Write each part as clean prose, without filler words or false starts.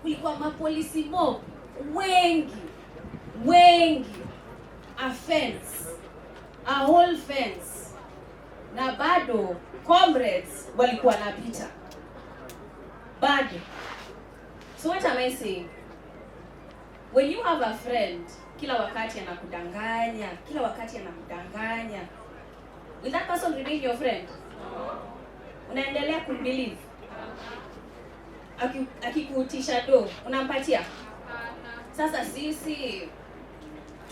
kulikuwa mapolisi mob wengi, a fence, a whole fence, na bado comrades walikuwa napita bado. So what am I saying? When you have a friend kila wakati anakudanganya, will that person remain your friend? Unaendelea kumbelieve? Akikutisha do, unampatia? Sasa sisi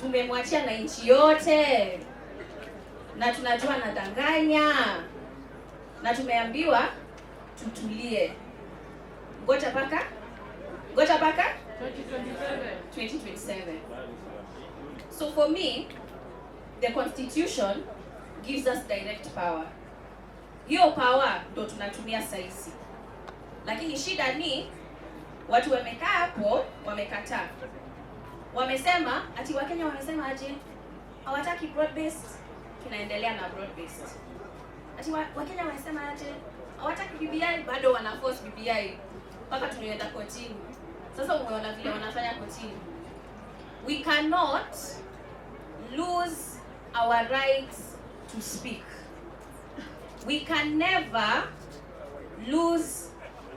tumemwachia na nchi yote na tunajua anadanganya na tumeambiwa tutulie. Ngoja paka 2027. So for me, the constitution gives us direct power. Hiyo power ndo tunatumia saizi. Lakini shida ni watu wamekaa hapo wamekataa. Wamesema ati Wakenya wamesema aje? Hawataki broad based, tunaendelea na broad based. Ati Wakenya wamesema aje? Hawataki BBI, bado wana force BBI mpaka tunaenda kotini. Sasa umeona vile wanafanya kotini. We cannot lose our rights to speak. We can never lose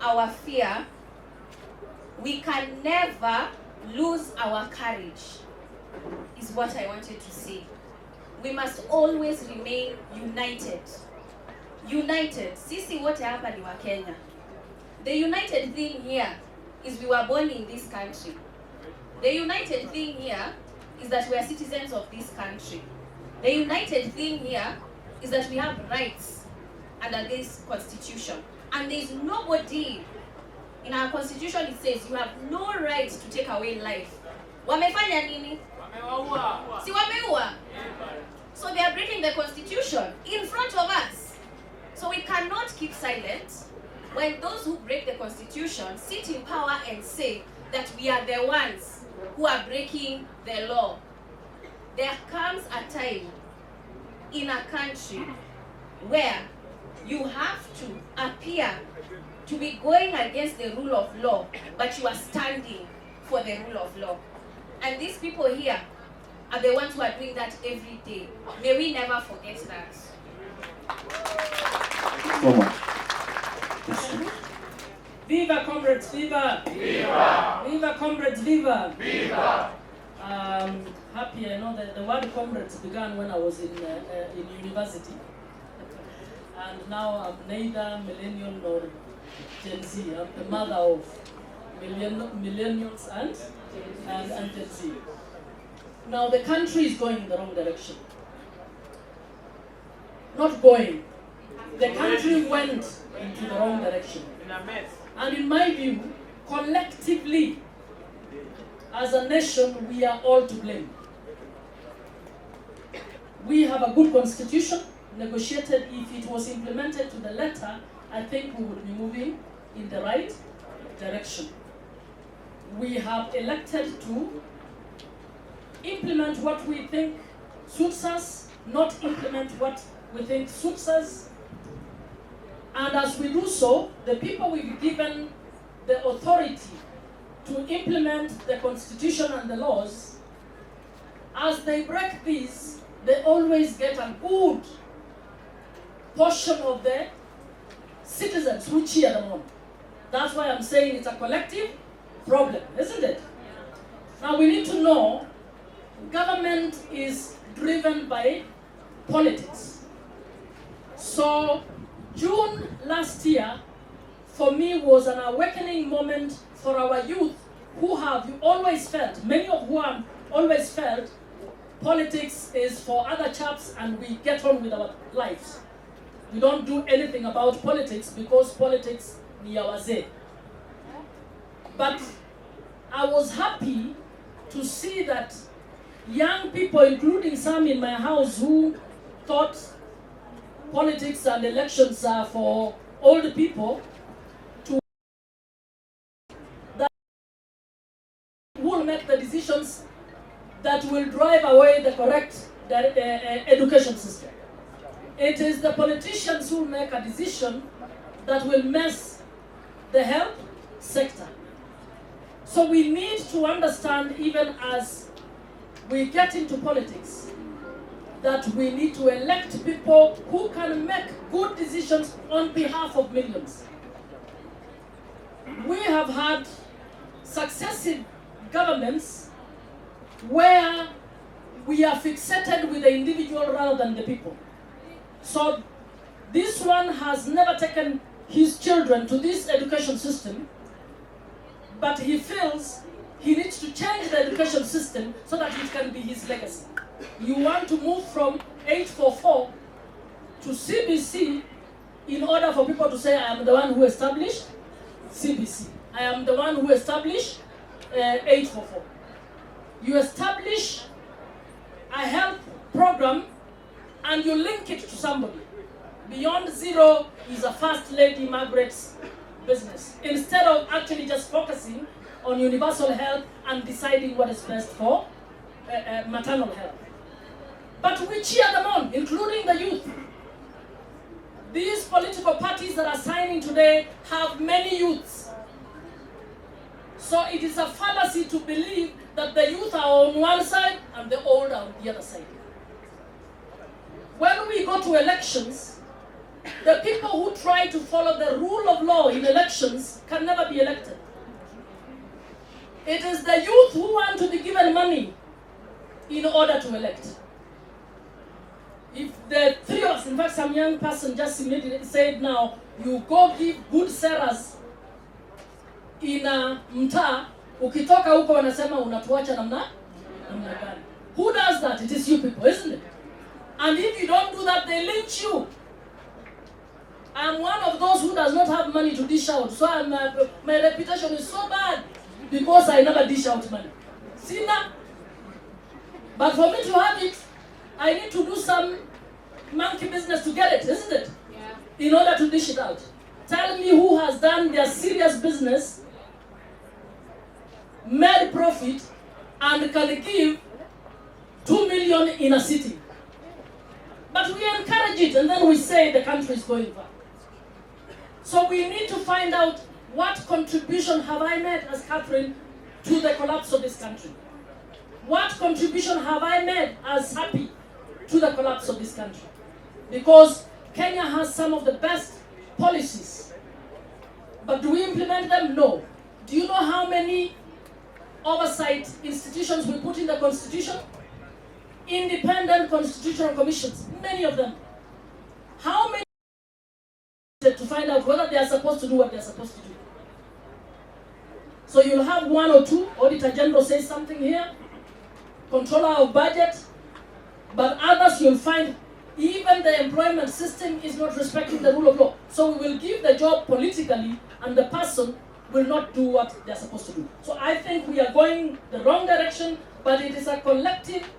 our fear. We can never lose our courage, is what I wanted to say. We must always remain united. Sisi wote hapa ni wa Kenya. The united thing here is we were born in this country. The united thing here is that we are citizens of this country. The united thing here is that we have rights under this constitution. And there is nobody in our constitution, it says you have no right to take away life. Wamefanya nini? Wameua. Si wameua? So they are breaking the constitution in front of us. So we cannot keep silent when those who break the constitution sit in power and say that we are the ones who are breaking the law. There comes a time in a country where you have to appear to be going against the rule of law, but you are standing for the rule of law. And these people here are the ones who are doing that every day. May we never forget that. Viva comrades, viva! Viva! Viva comrades, viva! Viva! Happy, I know that the word comrades began when I was in university. And now I'm neither millennial nor Gen Z. I'm the mother of millennials and Gen Z. Now the country is going in the wrong direction. Not going. The country went into the wrong direction. And in my view, collectively, as a nation, we are all to blame. We have a good constitution, negotiated. If it was implemented to the letter, I think we would be moving in the right direction. We have elected to implement what we think suits us, not implement what we think suits us. And as we do so, the people will be given the authority to implement the constitution and the laws. As they break these, they always get a good portion of the citizens who cheer them on. That's why I'm saying it's a collective problem, isn't it? Now we need to know government is driven by politics. So June last year, for me, was an awakening moment for our youth who have always felt, many of whom have always felt, politics is for other chaps and we get on with our lives. We don't do anything about politics because politics ni ya wazee. But I was happy to see that young people, including some in my house, who thought politics and elections are for old people, to that will make the decisions that will drive away the correct education system. It is the politicians who make a decision that will mess the health sector. So we need to understand, even as we get into politics, that we need to elect people who can make good decisions on behalf of millions. We have had successive governments where we are fixated with the individual rather than the people. So this one has never taken his children to this education system, but he feels he needs to change the education system so that it can be his legacy. You want to move from 844 to CBC in order for people to say, I am the one who established CBC. I am the one who established 844. You establish a health program and you link it to somebody. Beyond Zero is a First Lady Margaret's business, instead of actually just focusing on universal health and deciding what is best for maternal health. But we cheer them on, including the youth. These political parties that are signing today have many youths. So it is a fallacy to believe that the youth are on one side and the old are on the other side. When we go to elections, the people who try to follow the rule of law in elections can never be elected. It is the youth who want to be given money in order to elect. If the three of us, in fact some young person just immediately said now, you go give good sellers in a mtaa, ukitoka huko wanasema unatuacha namna gani. Who does that? It is you people, isn't it? And if you don't do that, they lynch you. I'm one of those who does not have money to dish out, so my reputation is so bad because I never dish out money. Sina. But for me to have it, I need to do some monkey business to get it, isn't it? Yeah. In order to dish it out. Tell me who has done their serious business, made profit, and can give 2 million in a city. But we encourage it and then we say the country is going back. So we need to find out what contribution have I made as Catherine to the collapse of this country. What contribution have I made as Happy to the collapse of this country? Because Kenya has some of the best policies. But do we implement them? No. Do you know how many oversight institutions we put in the constitution? Independent constitutional commissions, many of them. How many to find out whether they are supposed to do what they are supposed to do? So you'll have one or two, Auditor General says something here, Controller of Budget, but others you'll find even the employment system is not respecting the rule of law. So we will give the job politically and the person will not do what they're supposed to do. So I think we are going the wrong direction, but it is a collective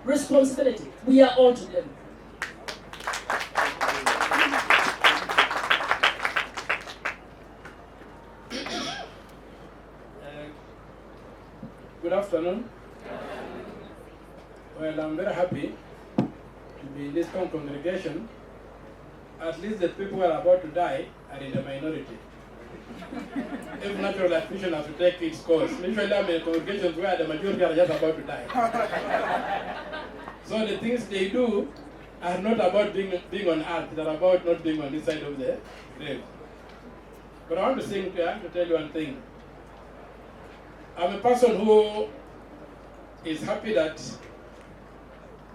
responsibility. We are all to blame. Good afternoon. Well, I'm very happy to be in this congregation. At least the people who are about to die are in the minority. If natural attrition has to take its course, usually I'm in congregations where the majority are just about to die. So the things they do are not about being on earth, they're about not being on this side of the grave. But I want to tell you one thing. I'm a person who is happy that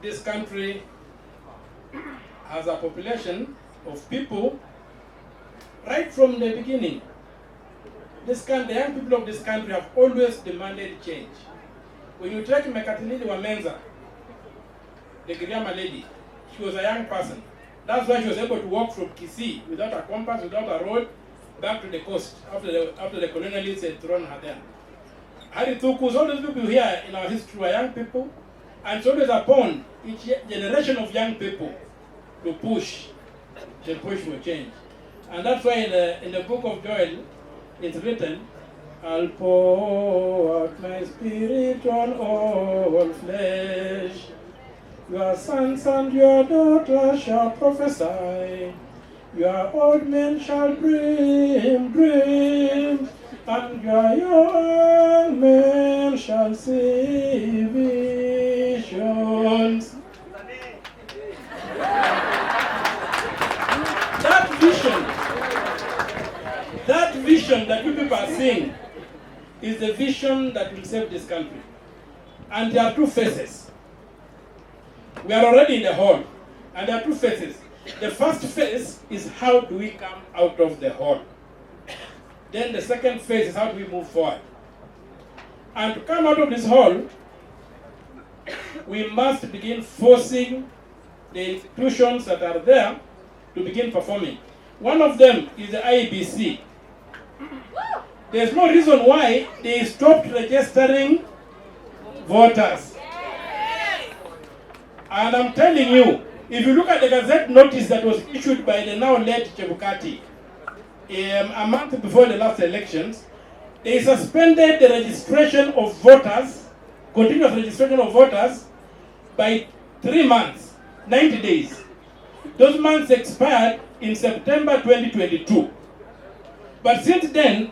this country has a population of people right from the beginning. The young people of this country have always demanded change. When you take Mekatilili Wamenza, the Giriama lady, she was a young person. That's why she was able to walk from Kisii without a compass, without a road, back to the coast after the colonialists had thrown her there. Harry Tukus, all those people here in our history were young people, and it's always upon each generation of young people to push for change. And that's why in the book of Joel, it's written, I'll pour out my spirit on all flesh. Your sons and your daughters shall prophesy. Your old men shall dream dreams. And your young men shall see visions. That vision that you people are seeing is the vision that will save this country. And there are two phases. We are already in the hole, and there are two phases. The first phase is how do we come out of the hole. Then the second phase is how do we move forward. And to come out of this hole, we must begin forcing the institutions that are there to begin performing. One of them is the IEBC. There's no reason why they stopped registering voters. And I'm telling you, if you look at the Gazette notice that was issued by the now late Chebukati a month before the last elections, they suspended the registration of voters, continuous registration of voters, by 3 months, 90 days. Those months expired in September 2022. But since then,